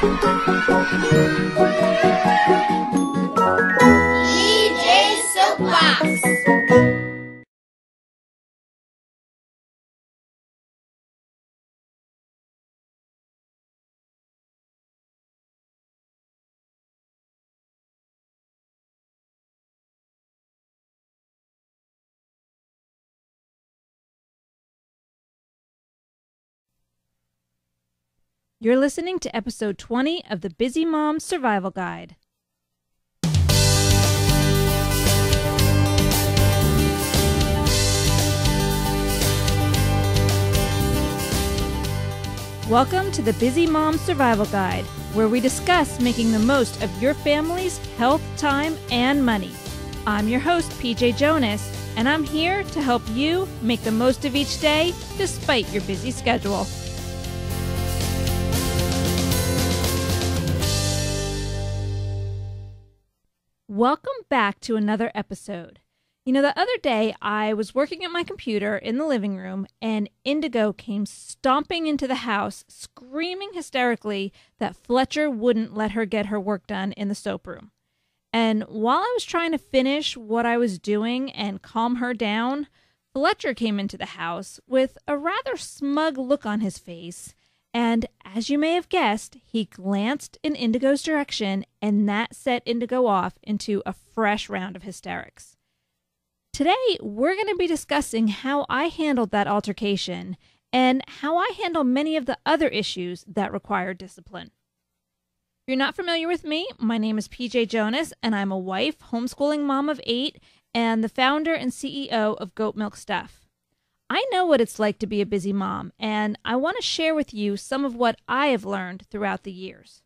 BJ's Soapbox. You're listening to episode 20 of the Busy Mom Survival Guide. Welcome to the Busy Mom Survival Guide, where we discuss making the most of your family's health, time, and money. I'm your host, PJ Jonas, and I'm here to help you make the most of each day despite your busy schedule. Welcome back to another episode. You know, the other day I was working at my computer in the living room and Indigo came stomping into the house, screaming hysterically that Fletcher wouldn't let her get her work done in the soap room. And while I was trying to finish what I was doing and calm her down, Fletcher came into the house with a rather smug look on his face. And as you may have guessed, he glanced in Indigo's direction, and that set Indigo off into a fresh round of hysterics. Today, we're going to be discussing how I handled that altercation and how I handle many of the other issues that require discipline. If you're not familiar with me, my name is PJ Jonas, and I'm a wife, homeschooling mom of 8, and the founder and CEO of Goat Milk Stuff. I know what it's like to be a busy mom, and I want to share with you some of what I have learned throughout the years.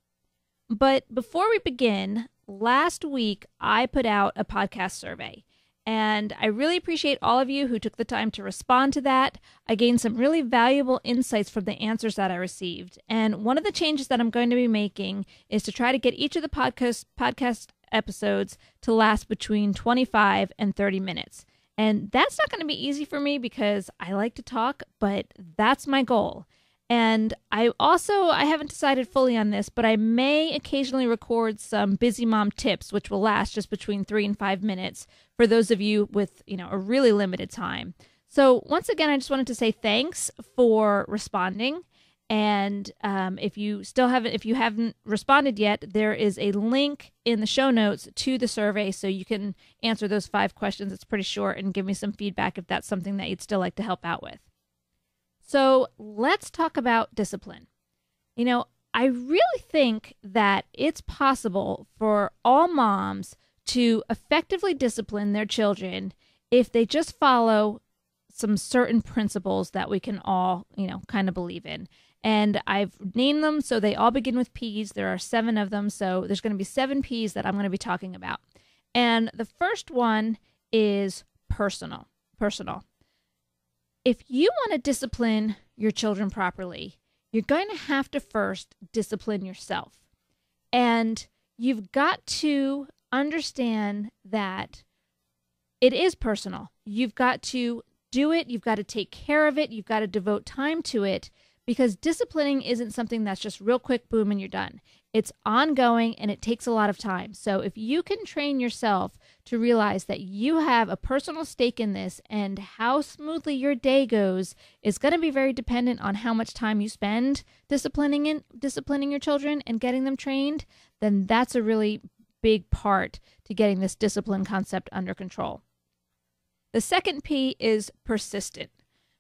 But before we begin, last week I put out a podcast survey, and I really appreciate all of you who took the time to respond to that. I gained some really valuable insights from the answers that I received, and one of the changes that I'm going to be making is to try to get each of the podcast episodes to last between 25 and 30 minutes. And that's not going to be easy for me because I like to talk, but that's my goal. And I haven't decided fully on this, but I may occasionally record some busy mom tips, which will last just between 3 and 5 minutes for those of you with, a really limited time. So once again, I just wanted to say thanks for responding. And if you haven't responded yet, there is a link in the show notes to the survey so you can answer those 5 questions. It's pretty short, and give me some feedback if that's something that you'd still like to help out with. So let's talk about discipline. I really think that it's possible for all moms to effectively discipline their children if they just follow some certain principles that we can all, kind of believe in. And I've named them so they all begin with P's. There are 7 of them, so there's going to be 7 P's that I'm going to be talking about. And the first one is personal. If you want to discipline your children properly, you're going to have to first discipline yourself. And you've got to understand that it is personal. You've got to do it. You've got to take care of it. You've got to devote time to it. Because disciplining isn't something that's just real quick, boom, and you're done. It's ongoing, and it takes a lot of time. So if you can train yourself to realize that you have a personal stake in this and how smoothly your day goes is going to be very dependent on how much time you spend disciplining your children and getting them trained, then that's a really big part to getting this discipline concept under control. The second P is persistent.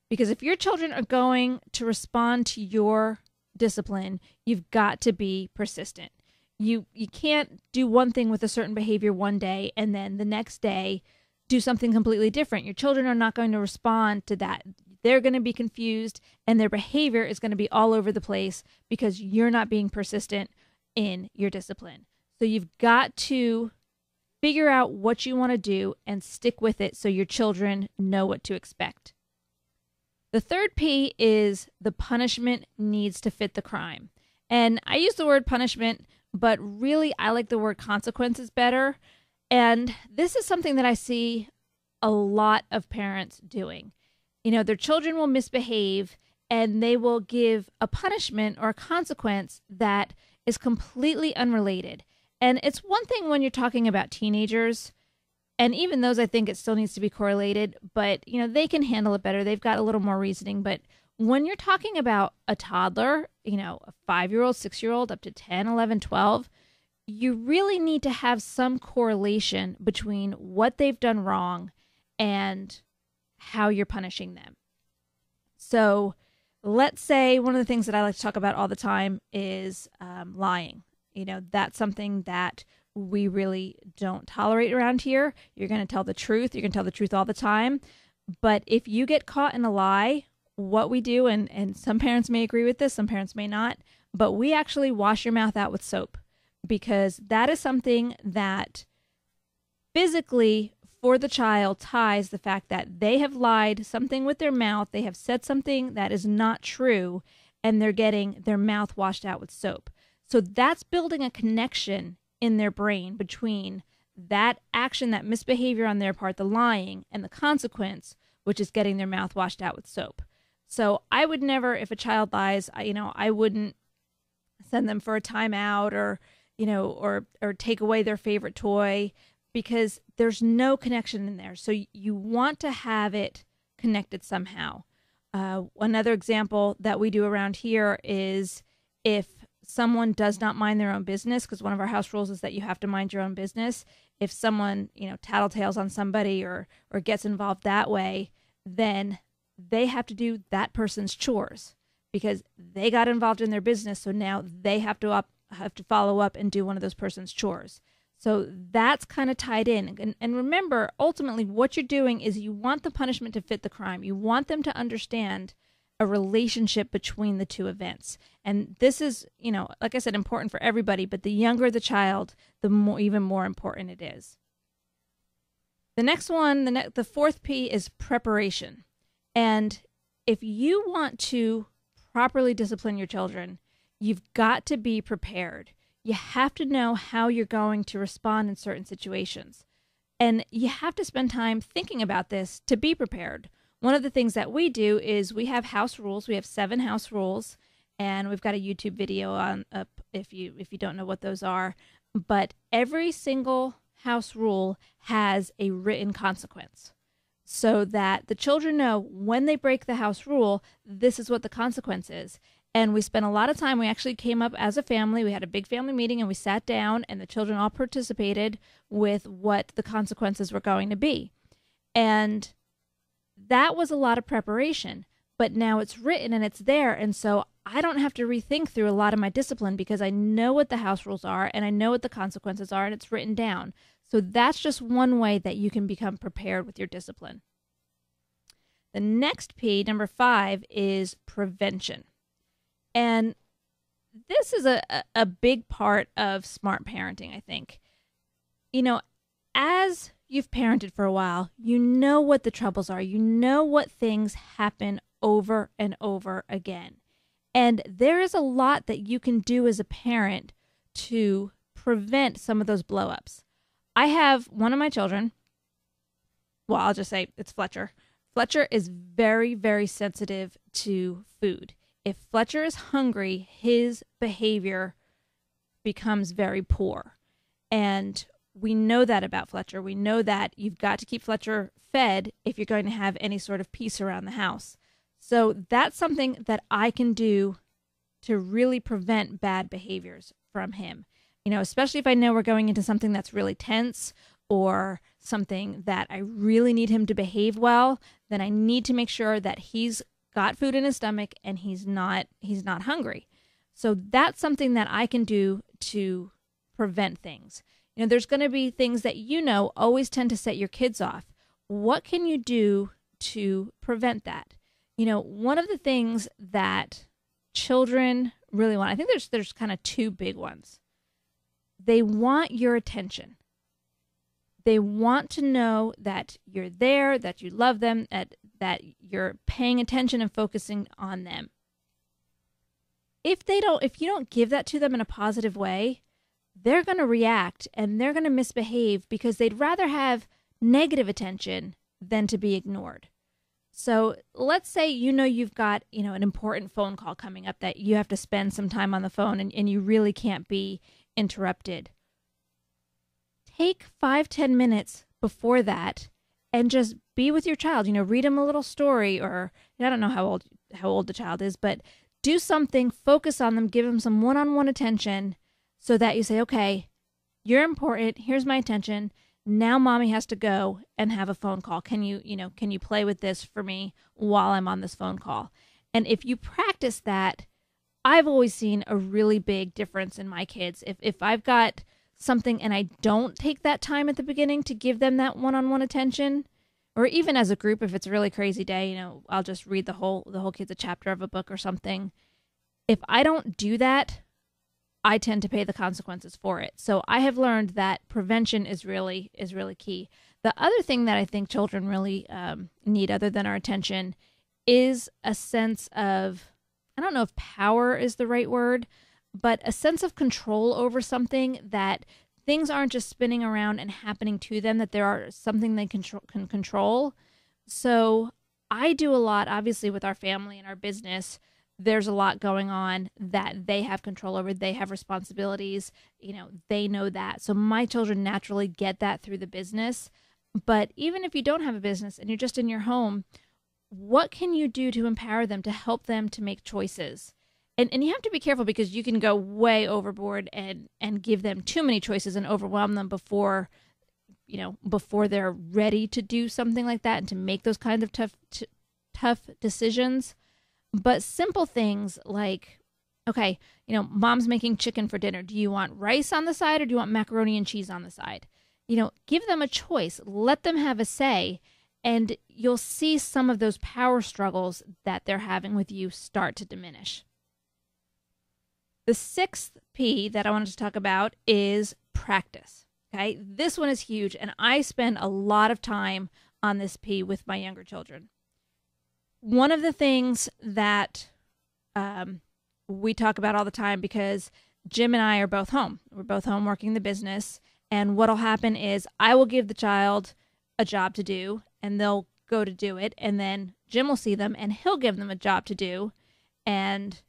Because if your children are going to respond to your discipline, you've got to be persistent. You can't do one thing with a certain behavior one day and then the next day do something completely different. Your children are not going to respond to that. They're going to be confused and their behavior is going to be all over the place because you're not being persistent in your discipline. So you've got to figure out what you want to do and stick with it so your children know what to expect. The third P is the punishment needs to fit the crime. And I use the word punishment, but really I like the word consequences better. And this is something that I see a lot of parents doing. Their children will misbehave and they will give a punishment or a consequence that is completely unrelated. And it's one thing when you're talking about teenagers, and even those, I think it still needs to be correlated, but they can handle it better. They've got a little more reasoning. But when you're talking about a toddler, a 5-year-old, 6-year-old, up to 10, 11, 12, you really need to have some correlation between what they've done wrong and how you're punishing them. So let's say one of the things that I like to talk about all the time is lying. That's something that we really don't tolerate around here. You're going to tell the truth. You're going to tell the truth all the time. But if you get caught in a lie, what we do, and some parents may agree with this, some parents may not, but we actually wash your mouth out with soap, because that is something that physically for the child ties the fact that they have lied something with their mouth, they have said something that is not true, and they're getting their mouth washed out with soap. So that's building a connection in their brain between that action, that misbehavior on their part, the lying, and the consequence, which is getting their mouth washed out with soap. So I would never, if a child lies, I wouldn't send them for a timeout or take away their favorite toy, because there's no connection in there. So you want to have it connected somehow. Another example that we do around here is if someone does not mind their own business, because one of our house rules is that you have to mind your own business. If someone, tattletales on somebody or gets involved that way, then they have to do that person's chores because they got involved in their business. So now they have to follow up and do one of those person's chores. So that's kind of tied in. And remember, ultimately, what you're doing is you want the punishment to fit the crime. You want them to understand a relationship between the two events. And this is, like I said, important for everybody, but the younger the child, even more important it is. The next one, the fourth P is preparation. And if you want to properly discipline your children, you've got to be prepared. You have to know how you're going to respond in certain situations. And you have to spend time thinking about this to be prepared. One of the things that we do is we have house rules. We have 7 house rules, and we've got a YouTube video on up if you don't know what those are. But every single house rule has a written consequence, so that the children know when they break the house rule, this is what the consequence is. And we spent a lot of time. We actually came up as a family. We had a big family meeting, and we sat down, and the children all participated with what the consequences were going to be. And that was a lot of preparation, but now it's written and it's there. And so I don't have to rethink through a lot of my discipline because I know what the house rules are and I know what the consequences are, and it's written down. So that's just one way that you can become prepared with your discipline. The next P, number 5, is prevention. And this is a big part of smart parenting, I think. As you've parented for a while, you know what the troubles are. You know what things happen over and over again. And there is a lot that you can do as a parent to prevent some of those blow-ups. I have one of my children, well, I'll just say it's Fletcher. Fletcher is very, very sensitive to food. If Fletcher is hungry, his behavior becomes very poor. And we know that about Fletcher. We know that you've got to keep Fletcher fed if you're going to have any sort of peace around the house. So that's something that I can do to really prevent bad behaviors from him. Especially if I know we're going into something that's really tense or something that I really need him to behave well, then I need to make sure that he's got food in his stomach and he's not hungry. So that's something that I can do to prevent things. There's going to be things that always tend to set your kids off. What can you do to prevent that? One of the things that children really want, I think there's kind of 2 big ones. They want your attention. They want to know that you're there, that you love them, that you're paying attention and focusing on them. If you don't give that to them in a positive way, they're going to react and they're going to misbehave because they'd rather have negative attention than to be ignored. So let's say you've got an important phone call coming up that you have to spend some time on the phone, and you really can't be interrupted. Take 5-10 minutes before that and just be with your child. Read them a little story, or I don't know how old the child is, but do something, focus on them, give them some one-on-one attention so that you say, okay, you're important. Here's my attention. Now mommy has to go and have a phone call. Can you play with this for me while I'm on this phone call? And if you practice that, I've always seen a really big difference in my kids. If I've got something and I don't take that time at the beginning to give them that one-on-one attention, or even as a group, if it's a really crazy day, I'll just read the whole kids a chapter of a book or something. If I don't do that, I tend to pay the consequences for it. So I have learned that prevention is really key. The other thing that I think children really need, other than our attention, is a sense of, I don't know if power is the right word, but a sense of control over something, that things aren't just spinning around and happening to them, that there are something they can control. So I do a lot, obviously, with our family and our business. There's a lot going on that they have control over. They have responsibilities. They know that. So my children naturally get that through the business. But even if you don't have a business and you're just in your home, what can you do to empower them, to help them to make choices? And you have to be careful, because you can go way overboard and give them too many choices and overwhelm them before they're ready to do something like that and to make those kinds of tough decisions. But simple things like, okay, mom's making chicken for dinner. Do you want rice on the side, or do you want macaroni and cheese on the side? Give them a choice. Let them have a say. And you'll see some of those power struggles that they're having with you start to diminish. The sixth P that I wanted to talk about is practice. Okay, this one is huge, and I spend a lot of time on this P with my younger children. One of the things that we talk about all the time, because Jim and I are both home. We're both home working the business, and what'll happen is I will give the child a job to do, and they'll go to do it, and then Jim will see them, and he'll give them a job to do, and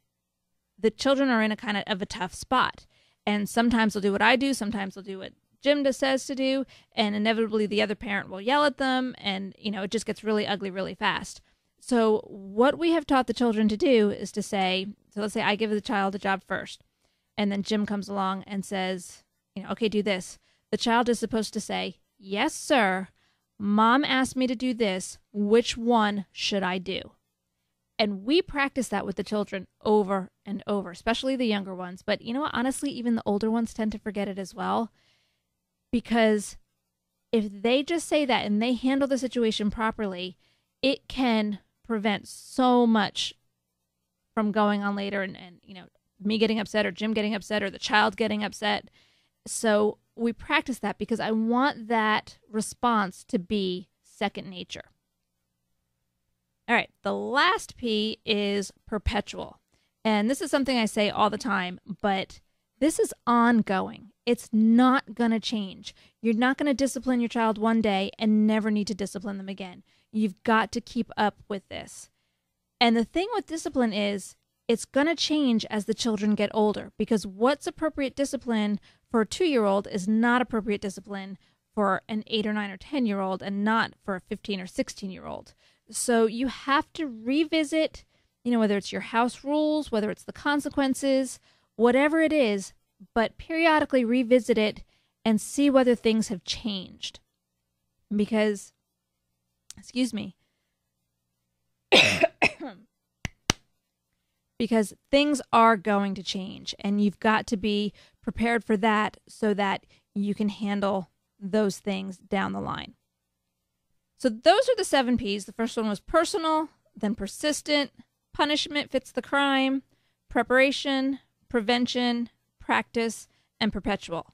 the children are in a kind of a tough spot. And sometimes they'll do what I do, sometimes they'll do what Jim says to do, and inevitably the other parent will yell at them, and it just gets really ugly really fast. So what we have taught the children to do is to say, so let's say I give the child a job first, and then Jim comes along and says, okay, do this. The child is supposed to say, yes, sir, mom asked me to do this. Which one should I do? And we practice that with the children over and over, especially the younger ones. But honestly, even the older ones tend to forget it as well. Because if they just say that and they handle the situation properly, it can prevent so much from going on later, and me getting upset, or Jim getting upset, or the child getting upset. So we practice that because I want that response to be second nature. All right, the last P is perpetual. And this is something I say all the time, but this is ongoing. It's not going to change. You're not going to discipline your child one day and never need to discipline them again. You've got to keep up with this. And the thing with discipline is it's going to change as the children get older, because what's appropriate discipline for a 2-year-old is not appropriate discipline for an 8 or 9 or 10-year-old, and not for a 15 or 16-year-old. So you have to revisit, whether it's your house rules, whether it's the consequences, whatever it is, but periodically revisit it and see whether things have changed. Because, because things are going to change, and you've got to be prepared for that so that you can handle those things down the line. So those are the 7 Ps. The first one was personal, then persistent, punishment fits the crime, preparation, prevention, practice, and perpetual.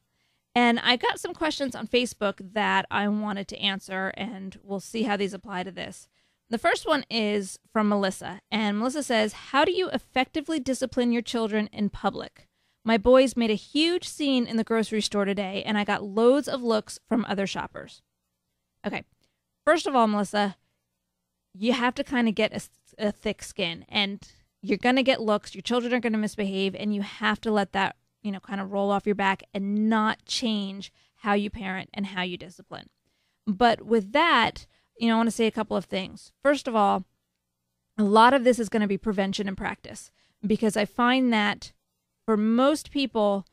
And I got some questions on Facebook that I wanted to answer, and we'll see how these apply to this. The first one is from Melissa, and Melissa says, how do you effectively discipline your children in public? My boys made a huge scene in the grocery store today, and I got loads of looks from other shoppers. Okay. First of all, Melissa, you have to kind of get a thick skin, and you're going to get looks. Your children are going to misbehave, and you have to let that, kind of roll off your back and not change how you parent and how you discipline. But with that, I want to say a couple of things. First of all, a lot of this is going to be prevention and practice, because I find that for most people,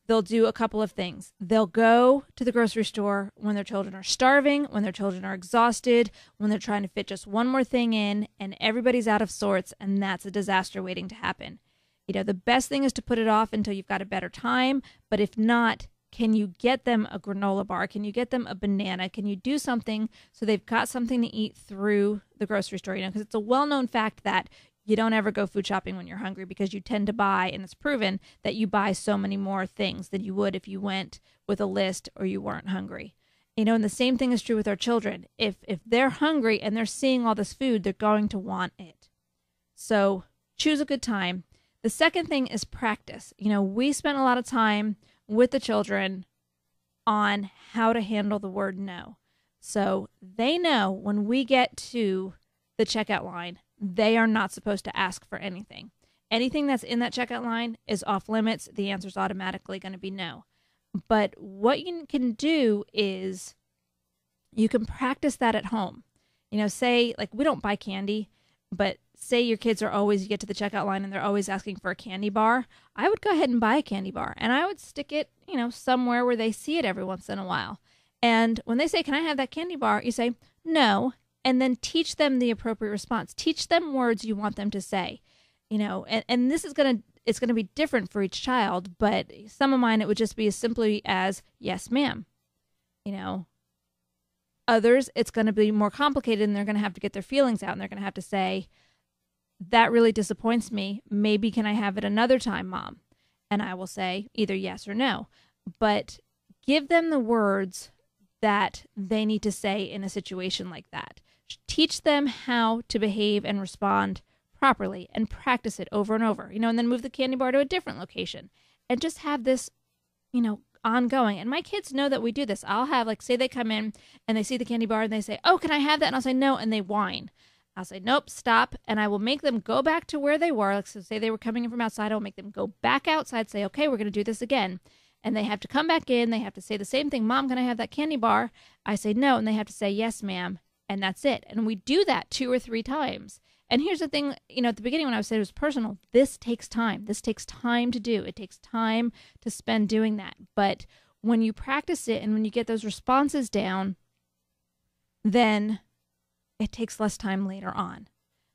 they'll do a couple of things. They'll go to the grocery store when their children are starving, when their children are exhausted, when they're trying to fit just one more thing in, and everybody's out of sorts, and that's a disaster waiting to happen. The best thing is to put it off until you've got a better time, but if not, can you get them a granola bar? Can you get them a banana? Can you do something so they've got something to eat through the grocery store? Because it's a well-known fact that you don't ever go food shopping when you're hungry, because you tend to buy, and it's proven that you buy so many more things than you would if you went with a list or you weren't hungry. And the same thing is true with our children. If they're hungry and they're seeing all this food, they're going to want it. So choose a good time. The second thing is practice. We spent a lot of time with the children on how to handle the word no. So they know when we get to the checkout line, they are not supposed to ask for anything. Anything that's in that checkout line is off limits. The answer is automatically going to be no. But what you can do is you can practice that at home. Say, like, we don't buy candy, but say your kids are always, you get to the checkout line and they're always asking for a candy bar. I would go ahead and buy a candy bar, and I would stick it, somewhere where they see it every once in a while. And when they say, "Can I have that candy bar?" you say, "No." And then teach them the appropriate response. Teach them words you want them to say, and this is it's going to be different for each child, but some of mine, it would just be as simply as, "Yes, ma'am." Others, it's going to be more complicated, and they're going to have to get their feelings out, and they're going to have to say, "That really disappoints me. Maybe can I have it another time, Mom?" And I will say either yes or no, but give them the words that they need to say in a situation like that. Teach them how to behave and respond properly, and practice it over and over, and then move the candy bar to a different location, and just have this, ongoing. And my kids know that we do this. I'll have, like, say they come in and they see the candy bar and they say, "Oh, can I have that?" And I'll say no, and they whine. I'll say, "Nope, stop." And I will make them go back to where they were. Like, so say they were coming in from outside, I'll make them go back outside, say, "Okay, we're going to do this again." And they have to come back in. They have to say the same thing. "Mom, can I have that candy bar?" I say no, and they have to say, "Yes, ma'am." And that's it. And we do that 2 or 3 times. And here's the thing, at the beginning when I said it was personal, this takes time. This takes time to do. It takes time to spend doing that. But when you practice it and when you get those responses down, then it takes less time later on.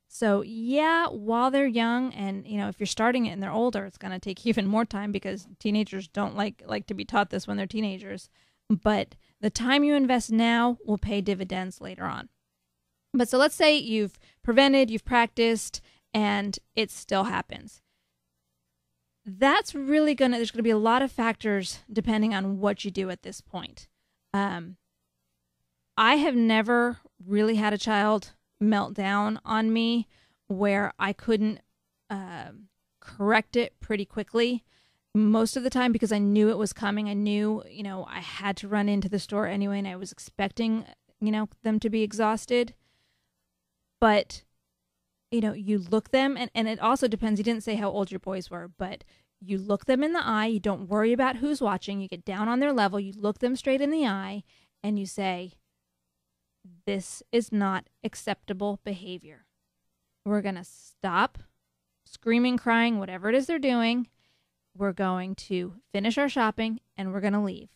So yeah, while they're young, and if you're starting it and they're older, it's going to take even more time, because teenagers don't like to be taught this when they're teenagers. But the time you invest now will pay dividends later on. But so let's say you've prevented, you've practiced, and it still happens. That's really there's going to be a lot of factors depending on what you do at this point. I have never really had a child melt down on me where I couldn't correct it pretty quickly. Most of the time, because I knew it was coming. I knew, I had to run into the store anyway, and I was expecting, them to be exhausted. But, you look them, and it also depends. You didn't say how old your boys were, but you look them in the eye. You don't worry about who's watching. You get down on their level. You look them straight in the eye, and you say, "This is not acceptable behavior. We're going to stop screaming, crying, whatever it is they're doing. We're going to finish our shopping, and we're going to leave."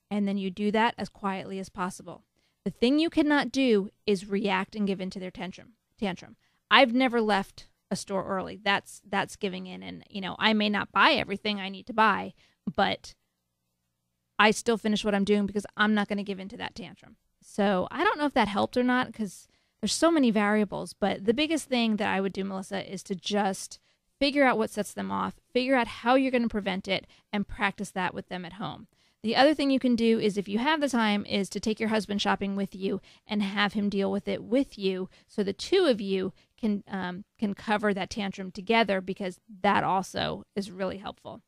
And then you do that as quietly as possible. The thing you cannot do is react and give in to their tantrum. I've never left a store early. That's giving in. And, I may not buy everything I need to buy, but I still finish what I'm doing because I'm not going to give in to that tantrum. So I don't know if that helped or not, because there's so many variables. But the biggest thing that I would do, Melissa, is to just figure out what sets them off, figure out how you're going to prevent it, and practice that with them at home. The other thing you can do is, if you have the time, is to take your husband shopping with you and have him deal with it with you, so the two of you can cover that tantrum together, because that also is really helpful.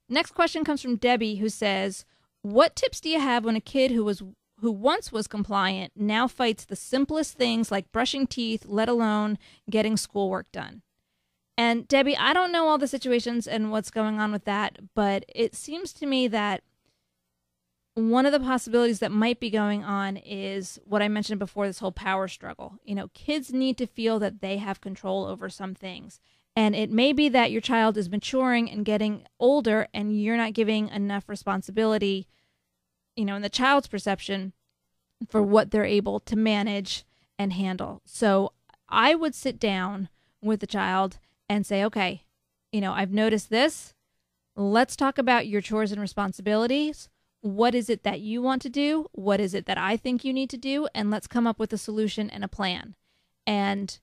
Next question comes from Debbie, who says, "What tips do you have when a kid who who once was compliant now fights the simplest things like brushing teeth, let alone getting schoolwork done. And Debbie, I don't know all the situations and what's going on with that, but it seems to me that one of the possibilities that might be going on is what I mentioned before, this whole power struggle. Kids need to feel that they have control over some things. And it may be that your child is maturing and getting older and you're not giving enough responsibility, in the child's perception for what they're able to manage and handle. So I would sit down with the child and say, okay, I've noticed this. Let's talk about your chores and responsibilities. What is it that you want to do? What is it that I think you need to do? And let's come up with a solution and a plan. And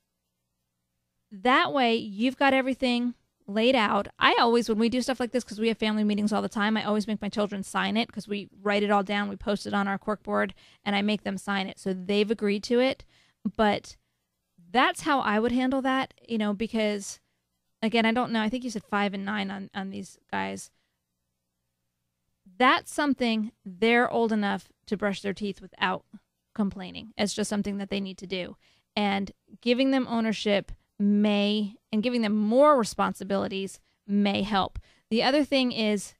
that way you've got everything laid out. I always, when we do stuff like this, because we have family meetings all the time, I always make my children sign it because we write it all down. We post it on our corkboard and I make them sign it. So they've agreed to it. But that's how I would handle that, because again, I don't know. I think you said 5 and 9 on these guys. That's something they're old enough to brush their teeth without complaining. It's just something that they need to do. And giving them ownership and giving them more responsibilities may help. The other thing is,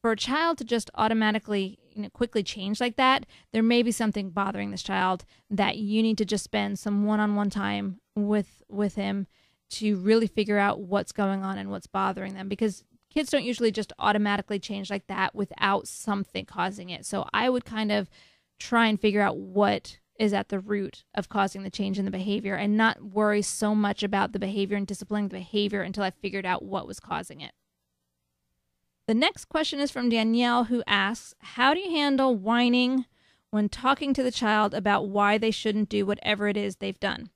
for a child to just automatically quickly change like that, there may be something bothering this child that you need to just spend some one-on-one time with him to really figure out what's going on and what's bothering them, because kids don't usually just automatically change like that without something causing it. So I would kind of try and figure out what is at the root of causing the change in the behavior and not worry so much about the behavior and disciplining the behavior until I figured out what was causing it. The next question is from Danielle, who asks, how do you handle whining when talking to the child about why they shouldn't do whatever it is they've done?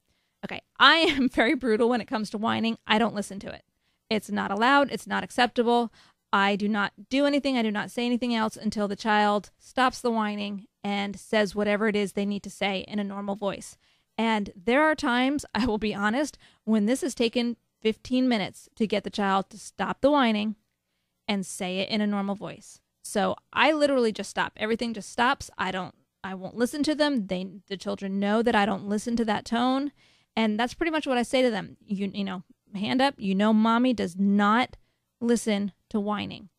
Okay, I am very brutal when it comes to whining. I don't listen to it. It's not allowed. It's not acceptable. I do not do anything. I do not say anything else until the child stops the whining and says whatever it is they need to say in a normal voice. And there are times, I will be honest, when this has taken 15 minutes to get the child to stop the whining and say it in a normal voice. So I literally just stop. Everything just stops. I won't listen to them. The children know that I don't listen to that tone. And that's pretty much what I say to them. Hand up, mommy does not listen to whining.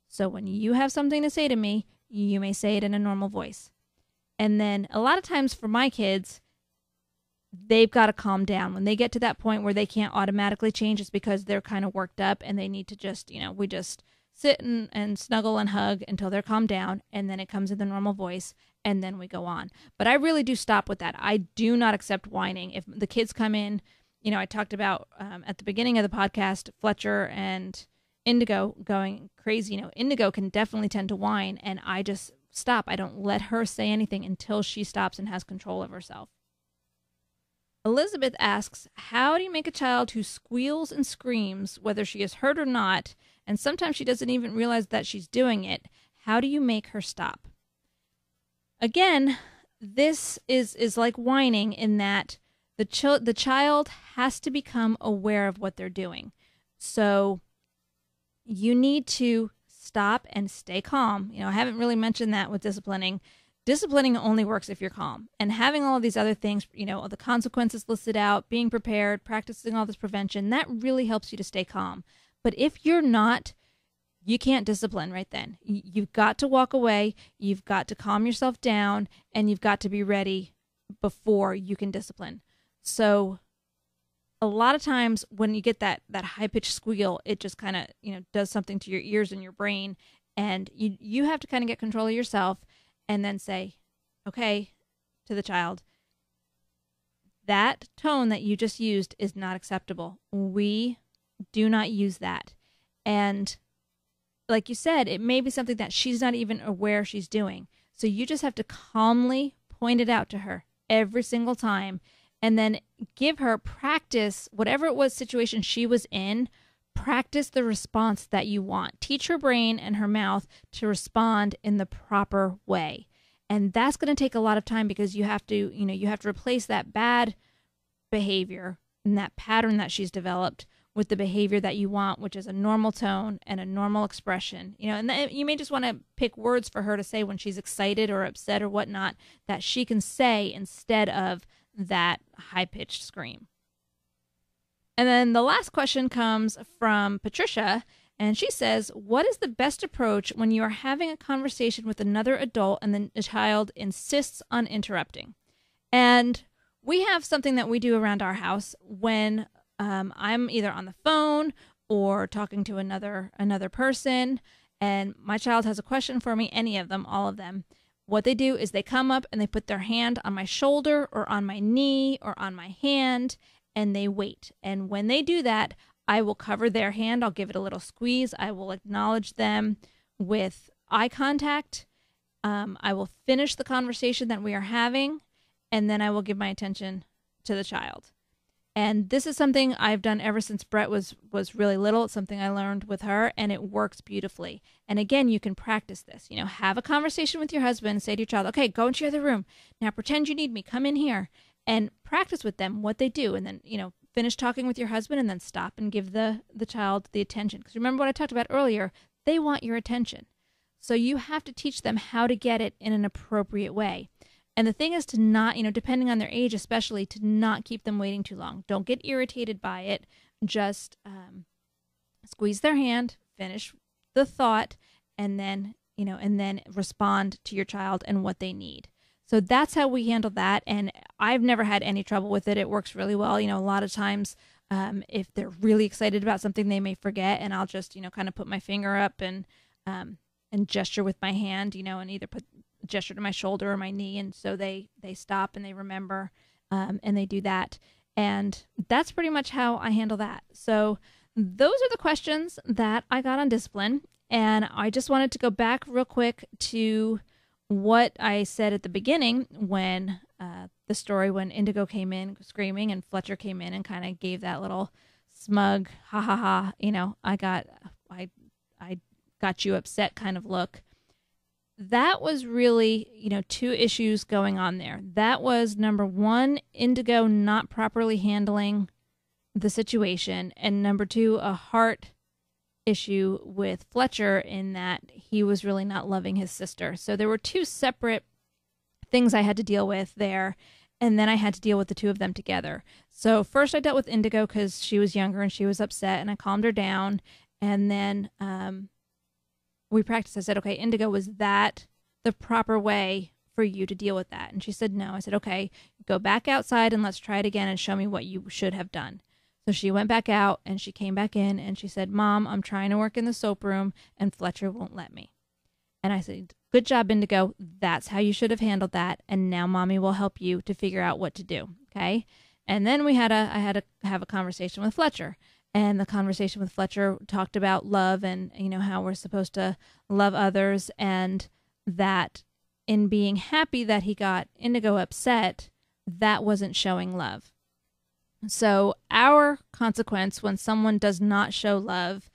So when you have something to say to me, you may say it in a normal voice. And then a lot of times for my kids, they've got to calm down. When they get to that point where they can't automatically change, it's because they're kind of worked up and they need to just, we just sit and snuggle and hug until they're calmed down. And then it comes in the normal voice and then we go on. But I really do stop with that. I do not accept whining. If the kids come in, I talked about at the beginning of the podcast, Fletcher and Indigo going crazy. Indigo can definitely tend to whine, and I just stop. I don't let her say anything until she stops and has control of herself. Elizabeth asks, how do you make a child who squeals and screams, whether she is hurt or not, and sometimes she doesn't even realize that she's doing it? How do you make her stop? Again, this is like whining in that the child has to become aware of what they're doing. So you need to stop and stay calm. I haven't really mentioned that with disciplining. Disciplining only works if you're calm. And having all of these other things, the consequences listed out, being prepared, practicing all this prevention, that really helps you to stay calm. But if you're not, you can't discipline right then. You've got to walk away. You've got to calm yourself down, and you've got to be ready before you can discipline. So a lot of times when you get that high-pitched squeal, it just kind of, does something to your ears and your brain, and you have to kind of get control of yourself and then say, okay, to the child, that tone that you just used is not acceptable. We do not use that. And like you said, it may be something that she's not even aware she's doing. So you just have to calmly point it out to her every single time, and then give her practice, whatever it was situation she was in, practice the response that you want. Teach her brain and her mouth to respond in the proper way. And that's going to take a lot of time because you have to replace that bad behavior and that pattern that she's developed with the behavior that you want, which is a normal tone and a normal expression. And you may just want to pick words for her to say when she's excited or upset or whatnot that she can say instead of that high-pitched scream. And then the last question comes from Patricia, and she says, what is the best approach when you are having a conversation with another adult and then the child insists on interrupting? And we have something that we do around our house when I'm either on the phone or talking to another person, and my child has a question for me, any of them, all of them. What they do is they come up and they put their hand on my shoulder or on my knee or on my hand, and they wait. And when they do that, I will cover their hand. I'll give it a little squeeze. I will acknowledge them with eye contact. I will finish the conversation that we are having, and then I will give my attention to the child. And this is something I've done ever since Brett was really little. It's something I learned with her, and it works beautifully. And again, you can practice this. Have a conversation with your husband, say to your child, okay, go into your other room. Now pretend you need me. Come in here. And practice with them what they do. And then, finish talking with your husband and then stop and give the child the attention. Because remember what I talked about earlier, they want your attention. So you have to teach them how to get it in an appropriate way. And the thing is to not, depending on their age especially, to not keep them waiting too long. Don't get irritated by it. Just squeeze their hand, finish the thought, and then, and then respond to your child and what they need. So that's how we handle that. And I've never had any trouble with it. It works really well. A lot of times if they're really excited about something, they may forget, and I'll just, kind of put my finger up and gesture with my hand, and either put gesture to my shoulder or my knee, and so they stop and they remember, and they do that. And that's pretty much how I handle that. So those are the questions that I got on discipline, and I just wanted to go back real quick to what I said at the beginning when the story when Indigo came in screaming and Fletcher came in and kind of gave that little smug ha ha ha, I got you upset kind of look. That was really, two issues going on there. That was number one, Indigo not properly handling the situation, and number two, a heart issue with Fletcher in that he was really not loving his sister. So there were two separate things I had to deal with there, and then I had to deal with the two of them together. So first I dealt with Indigo because she was younger and she was upset, and I calmed her down, and then we practiced. I said, okay, Indigo, was that the proper way for you to deal with that? And she said no. I said, okay, go back outside and let's try it again and show me what you should have done. So she went back out and she came back in and she said, Mom, I'm trying to work in the soap room and Fletcher won't let me. And I said, good job, Indigo. That's how you should have handled that. And now Mommy will help you to figure out what to do. Okay. And then I had to have a conversation with Fletcher. And the conversation with Fletcher talked about love and, how we're supposed to love others, and that in being happy that he got Indigo upset, that wasn't showing love. So our consequence when someone does not show love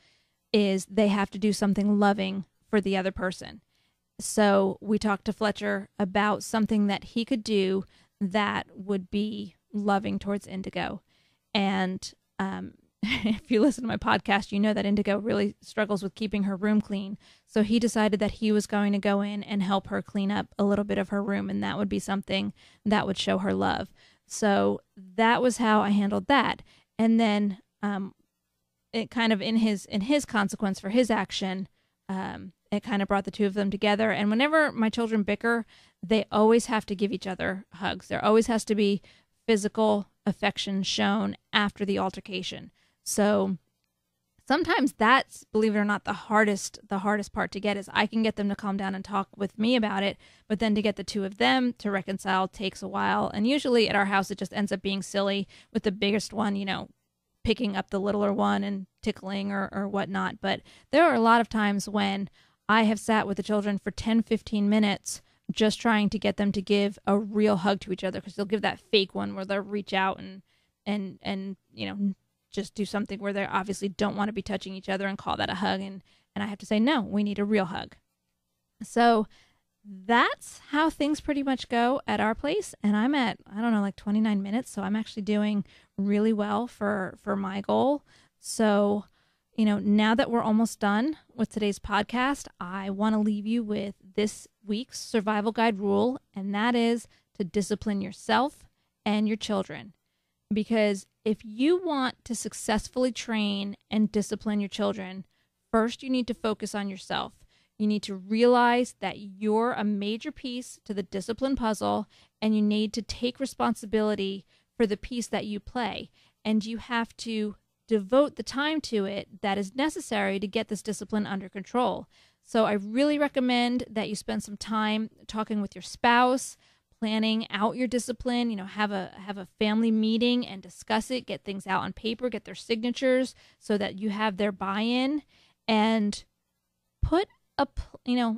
is they have to do something loving for the other person. So we talked to Fletcher about something that he could do that would be loving towards Indigo. And if you listen to my podcast, you know that Indigo really struggles with keeping her room clean. So he decided that he was going to go in and help her clean up a little bit of her room, and that would be something that would show her love. So that was how I handled that. And then it kind of in his consequence for his action, it kind of brought the two of them together. And whenever my children bicker, they always have to give each other hugs. There always has to be physical affection shown after the altercation. So sometimes that's, believe it or not, the hardest part to get is I can get them to calm down and talk with me about it, but then to get the two of them to reconcile takes a while. And usually at our house, it just ends up being silly with the biggest one, picking up the littler one and tickling or whatnot. But there are a lot of times when I have sat with the children for 10, 15 minutes just trying to get them to give a real hug to each other, because they'll give that fake one where they'll reach out and just do something where they obviously don't want to be touching each other and call that a hug. And I have to say, no, we need a real hug. So that's how things pretty much go at our place. And I'm at, 29 minutes. So I'm actually doing really well for my goal So, now that we're almost done with today's podcast, I want to leave you with this week's survival guide rule, and that is to discipline yourself and your children. Because if you want to successfully train and discipline your children, first you need to focus on yourself. You need to realize that you're a major piece to the discipline puzzle, and you need to take responsibility for the piece that you play. And you have to devote the time to it that is necessary to get this discipline under control. So I really recommend that you spend some time talking with your spouse, planning out your discipline, have a family meeting and discuss it, get things out on paper, get their signatures so that you have their buy-in, and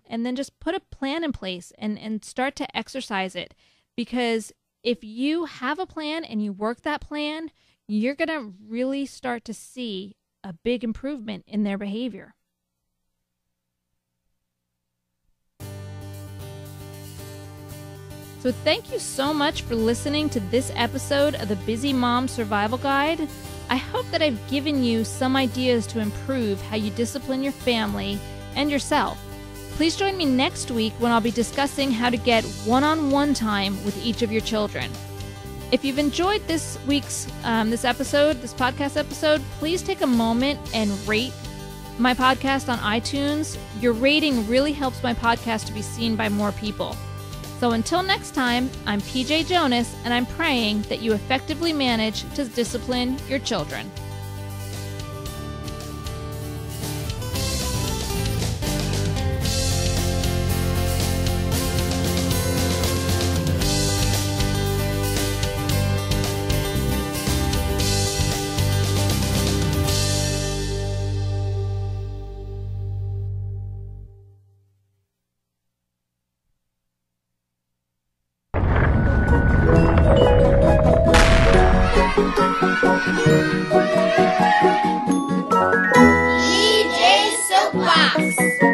and then just put a plan in place and start to exercise it. Because if you have a plan and you work that plan, you're going to really start to see a big improvement in their behavior. So thank you so much for listening to this episode of the Busy Mom Survival Guide. I hope that I've given you some ideas to improve how you discipline your family and yourself. Please join me next week when I'll be discussing how to get one-on-one time with each of your children. If you've enjoyed this week's this podcast episode, please take a moment and rate my podcast on iTunes. Your rating really helps my podcast to be seen by more people. So until next time, I'm PJ Jonas, and I'm praying that you effectively manage to discipline your children. DJ Soapbox.